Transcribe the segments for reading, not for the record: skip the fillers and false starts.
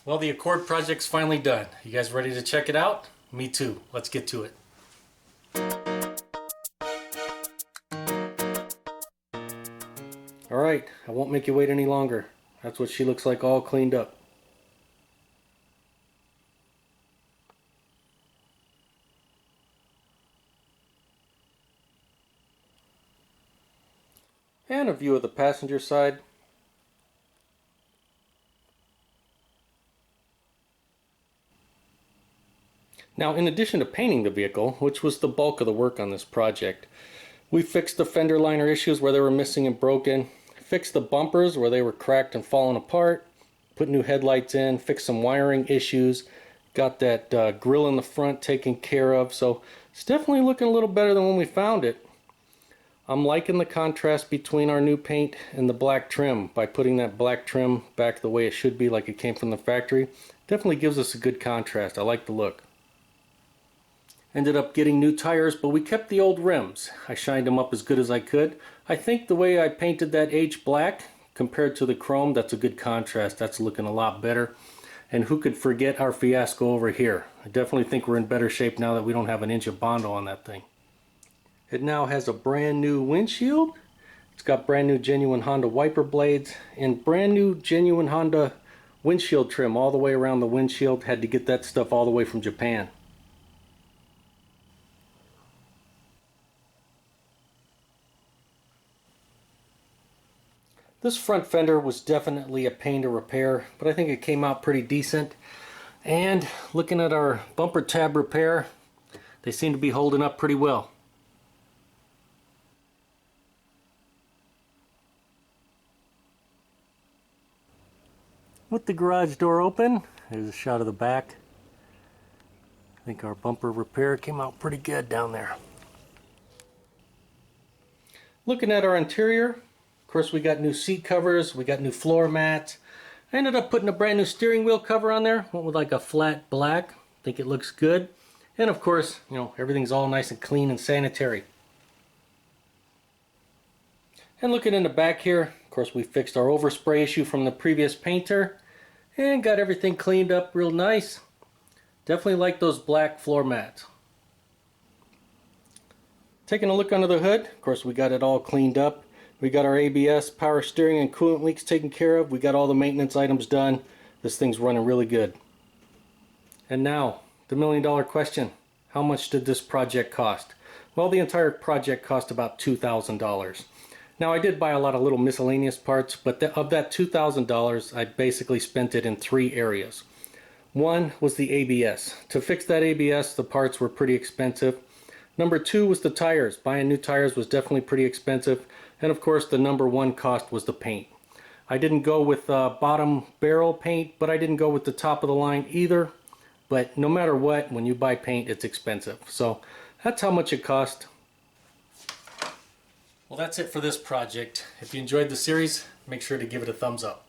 Well, the Accord project's finally done. You guys ready to check it out? Me too. Let's get to it. Alright, I won't make you wait any longer. That's what she looks like, all cleaned up. And a view of the passenger side. Now, in addition to painting the vehicle, which was the bulk of the work on this project, we fixed the fender liner issues where they were missing and broken, fixed the bumpers where they were cracked and falling apart, put new headlights in, fixed some wiring issues, got that grill in the front taken care of, so it's definitely looking a little better than when we found it. I'm liking the contrast between our new paint and the black trim. By putting that black trim back the way it should be, like it came from the factory, definitely gives us a good contrast. I like the look. Ended up getting new tires, but we kept the old rims. I shined them up as good as I could. I think the way I painted that H black compared to the chrome, that's a good contrast. That's looking a lot better. And who could forget our fiasco over here? I definitely think we're in better shape now that we don't have an inch of Bondo on that thing. It now has a brand new windshield. It's got brand new genuine Honda wiper blades and brand new genuine Honda windshield trim all the way around the windshield. Had to get that stuff all the way from Japan. This front fender was definitely a pain to repair, but I think it came out pretty decent. And looking at our bumper tab repair, they seem to be holding up pretty well. With the garage door open, there's a shot of the back. I think our bumper repair came out pretty good down there. Looking at our interior, of course, we got new seat covers, we got new floor mats. I ended up putting a brand new steering wheel cover on there, went with like a flat black. I think it looks good. And of course, you know, everything's all nice and clean and sanitary. And looking in the back here, of course, we fixed our overspray issue from the previous painter and got everything cleaned up real nice. Definitely like those black floor mats. Taking a look under the hood, of course, we got it all cleaned up. We got our ABS, power steering, and coolant leaks taken care of. We got all the maintenance items done. This thing's running really good. And now, the million-dollar question. How much did this project cost? Well, the entire project cost about $2,000. Now, I did buy a lot of little miscellaneous parts, but of that $2,000, I basically spent it in 3 areas. One was the ABS. To fix that ABS, the parts were pretty expensive. Number 2 was the tires. Buying new tires was definitely pretty expensive. And of course, the number 1 cost was the paint. I didn't go with bottom barrel paint, but I didn't go with the top of the line either. But no matter what, when you buy paint, it's expensive. So that's how much it cost. Well, that's it for this project. If you enjoyed the series, make sure to give it a thumbs up.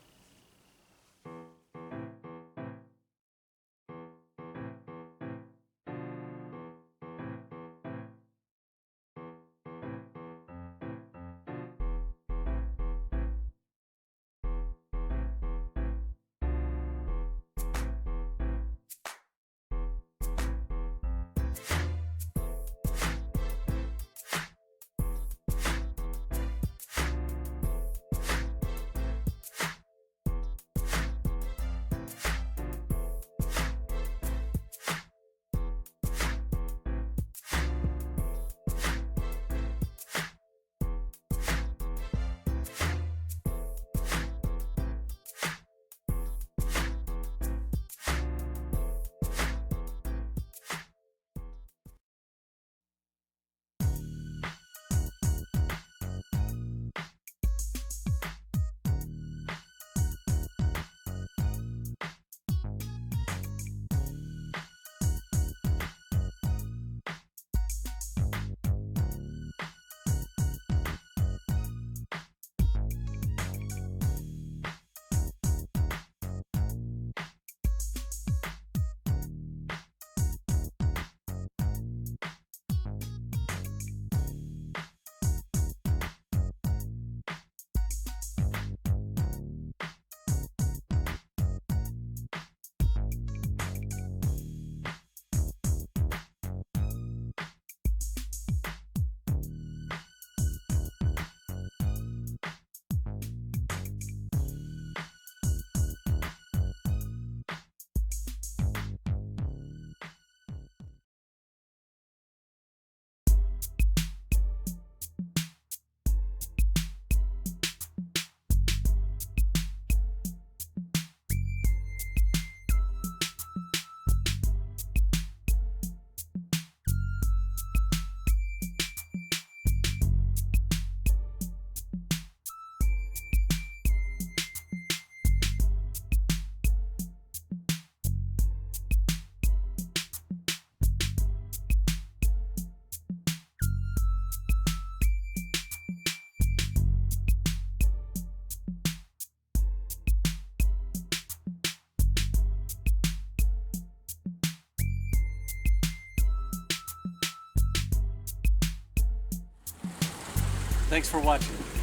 Thanks for watching.